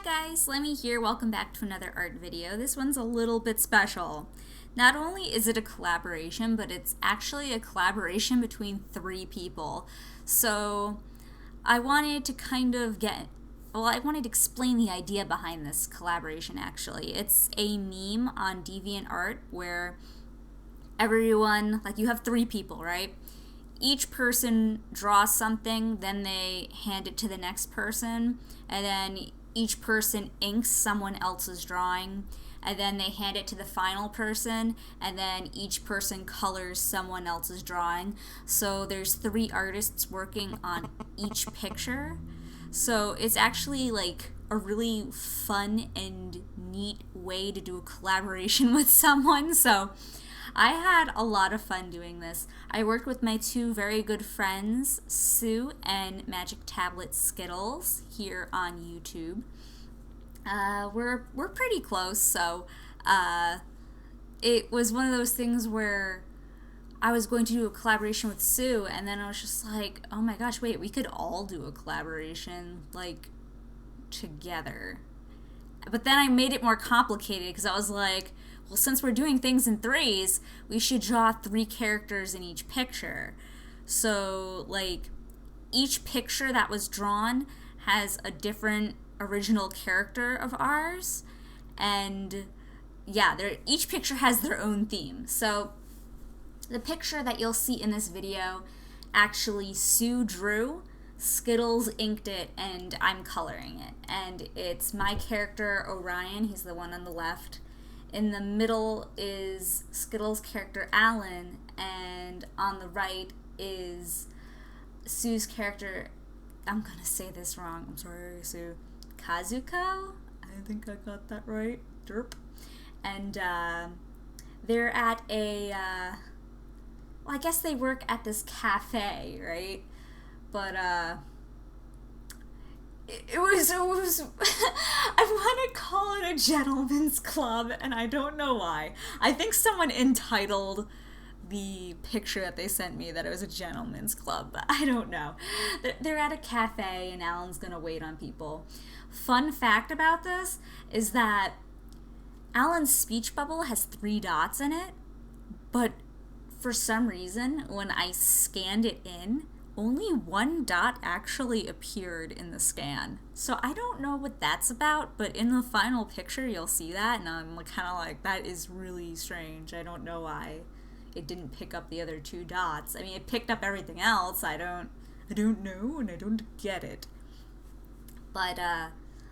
guys, Lemmy here. Welcome back to another art video. This one's a little bit special. Not only is it a collaboration, but it's actually a collaboration between three people. So I wanted to I wanted to explain the idea behind this collaboration actually. It's a meme on DeviantArt where everyone, like you have three people, right? Each person draws something, then they hand it to the next person, and then each person inks someone else's drawing, and then they hand it to the final person, and then each person colors someone else's drawing. So there's three artists working on each picture. So it's actually like a really fun and neat way to do a collaboration with someone. So I had a lot of fun doing this. I worked with my two very good friends, Tsu and Majictablitskittles, here on YouTube. We're pretty close, so it was one of those things where I was going to do a collaboration with Tsu, and then I was just like, oh my gosh, wait, we could all do a collaboration, like, together. But then I made it more complicated, because I was like, well, since we're doing things in threes, we should draw three characters in each picture. So, like, each picture that was drawn has a different original character of ours, and yeah, each picture has their own theme. So, the picture that you'll see in this video, actually Tsu drew, Skittles inked it, and I'm coloring it. And it's my character, Orion, he's the one on the left. In the middle is Skittles' character, Alan, and on the right is Tsu's character, I'm gonna say this wrong, I'm sorry, Tsu, Kazuko? I think I got that right, derp. And they're at a, well, I guess they work at this cafe, right? But, it was I want to call it a gentleman's club, and I don't know why. I think someone entitled the picture that they sent me that it was a gentleman's club, but I don't know. They're at a cafe, and Alan's gonna wait on people. Fun fact about this is that Alan's speech bubble has 3 dots in it, but for some reason, when I scanned it in, only 1 dot actually appeared in the scan. So I don't know what that's about, but in the final picture you'll see that, and I'm kind of like, that is really strange. I don't know why it didn't pick up the other 2 dots. I mean, it picked up everything else. I don't know, and I don't get it. But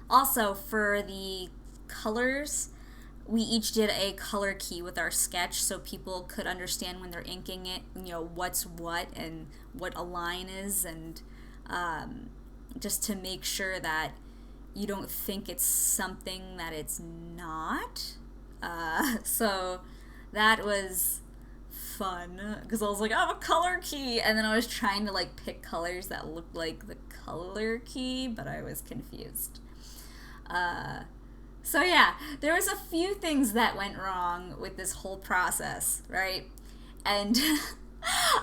also for the colors, we each did a color key with our sketch so people could understand when they're inking it, you know, what's what and what a line is, and just to make sure that you don't think it's something that it's not. So that was fun, because I was like, oh, a color key, and then I was trying to like pick colors that looked like the color key, but I was confused. So yeah, there was a few things that went wrong with this whole process, right? And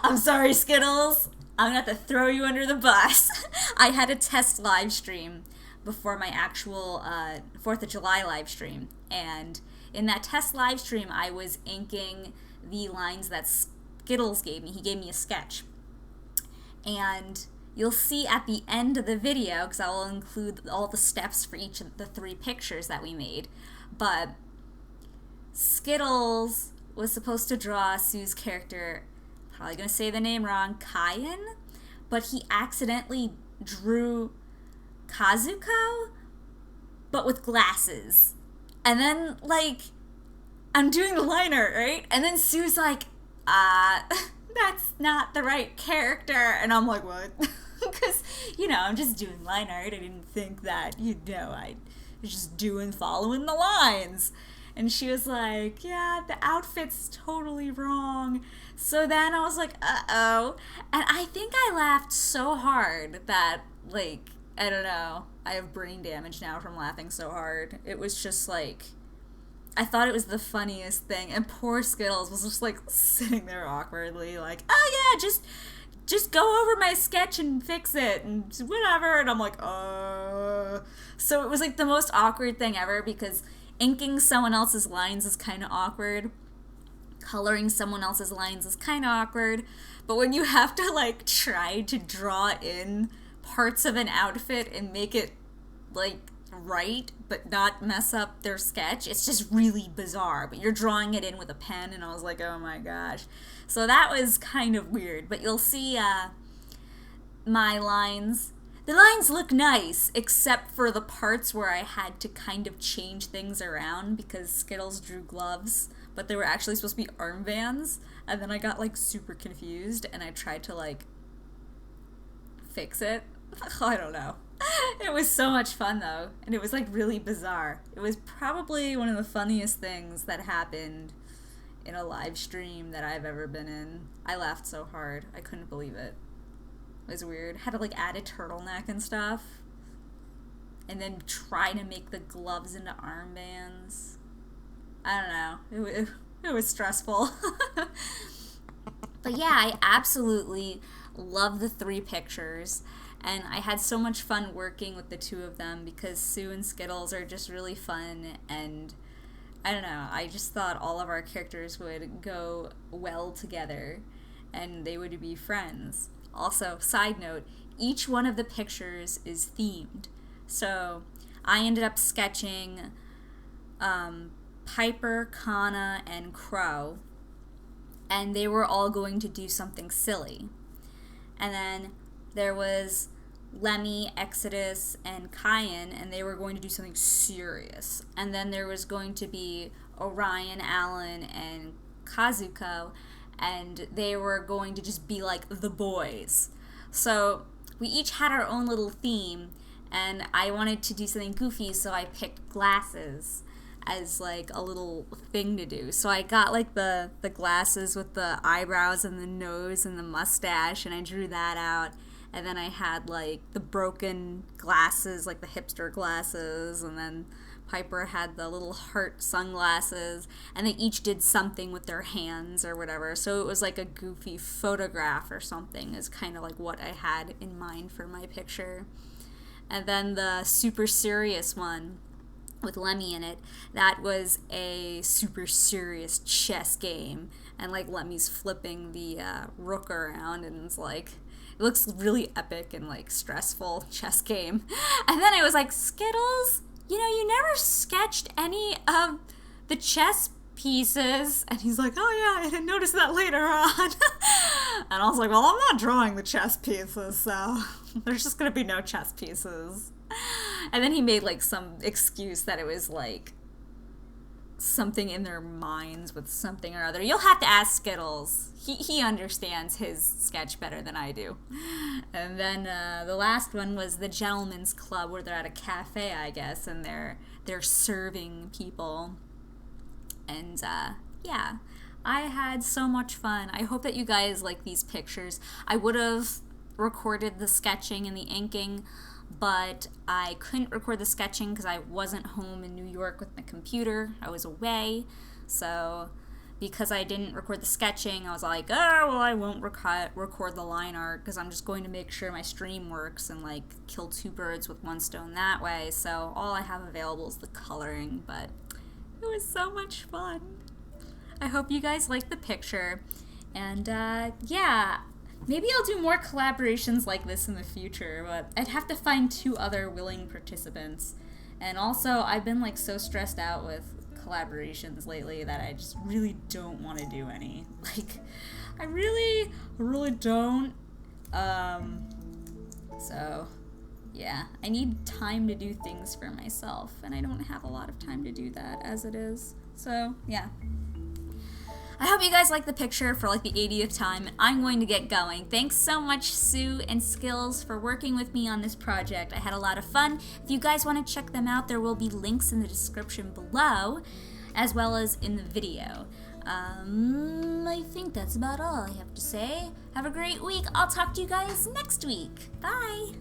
I'm sorry, Skittles, I'm gonna have to throw you under the bus. I had a test live stream before my actual 4th of July live stream, and in that test live stream, I was inking the lines that Skittles gave me. He gave me a sketch. And you'll see at the end of the video, because I will include all the steps for each of the 3 pictures that we made, but Skittles was supposed to draw Tsu's character, probably going to say the name wrong, Kayan, but he accidentally drew Kazuko, but with glasses. And then, like, I'm doing the liner, right? And then Tsu's like, that's not the right character. And I'm like, what? Because, you know, I'm just doing line art. I didn't think that, you know, I was just following the lines. And she was like, yeah, the outfit's totally wrong. So then I was like, uh-oh. And I think I laughed so hard that, like, I don't know, I have brain damage now from laughing so hard. It was just like, I thought it was the funniest thing. And poor Skittles was just like sitting there awkwardly, like, oh yeah, just just go over my sketch and fix it and whatever. And I'm like, So it was like the most awkward thing ever, because inking someone else's lines is kind of awkward. Coloring someone else's lines is kind of awkward. But when you have to like try to draw in parts of an outfit and make it like right but not mess up their sketch, it's just really bizarre. But you're drawing it in with a pen, and I was like, oh my gosh. So that was kind of weird. But you'll see my lines. The lines look nice, except for the parts where I had to kind of change things around because Skittles drew gloves, but they were actually supposed to be armbands. And then I got like super confused, and I tried to like fix it. I don't know. It was so much fun though, and it was like really bizarre. It was probably one of the funniest things that happened in a live stream that I've ever been in. I laughed so hard. I couldn't believe it. It was weird. Had to like add a turtleneck and stuff, and then try to make the gloves into armbands. I don't know. It was stressful. But yeah, I absolutely love the 3 pictures. And I had so much fun working with the 2 of them because Tsu and Skittles are just really fun, and I don't know, I just thought all of our characters would go well together and they would be friends. Also, side note, each one of the pictures is themed. So I ended up sketching Piper, Kana, and Crow, and they were all going to do something silly. And then there was Lemiacrescent and Cayenne, and they were going to do something serious. And then there was going to be Orion, Alan, and Kazuko, and they were going to just be like the boys. So we each had our own little theme, and I wanted to do something goofy, so I picked glasses as like a little thing to do. So I got like the glasses with the eyebrows and the nose and the mustache, and I drew that out. And then I had like the broken glasses, like the hipster glasses, and then Piper had the little heart sunglasses, and they each did something with their hands or whatever. So it was like a goofy photograph or something is kind of like what I had in mind for my picture. And then the super serious one with Lemmy in it, that was a super serious chess game, and like Lemmy's flipping the rook around, and it's like, it looks really epic and like stressful chess game. And then I was like, Skittles, you know, you never sketched any of the chess pieces. And he's like, oh yeah, I didn't notice that later on. And I was like, well, I'm not drawing the chess pieces, so there's just gonna be no chess pieces. And then he made like some excuse that it was like something in their minds with something or other. You'll have to ask Skittles. He understands his sketch better than I do. And then the last one was the Gentleman's Club, where they're at a cafe, I guess, and they're serving people. And yeah, I had so much fun. I hope that you guys like these pictures. I would have recorded the sketching and the inking, but I couldn't record the sketching because I wasn't home in New York with my computer. I was away. So because I didn't record the sketching, I was like, oh, well, I won't record the line art because I'm just going to make sure my stream works and like kill 2 birds with 1 stone that way. So all I have available is the coloring, but it was so much fun. I hope you guys liked the picture. And yeah, maybe I'll do more collaborations like this in the future, but I'd have to find 2 other willing participants. And also, I've been like so stressed out with collaborations lately that I just really don't want to do any. Like, I really don't. So, yeah, I need time to do things for myself, and I don't have a lot of time to do that as it is. So, yeah. I hope you guys like the picture for like the 80th time, and I'm going to get going. Thanks so much, Tsu and Skills, for working with me on this project. I had a lot of fun. If you guys want to check them out, there will be links in the description below, as well as in the video. I think that's about all I have to say. Have a great week. I'll talk to you guys next week. Bye!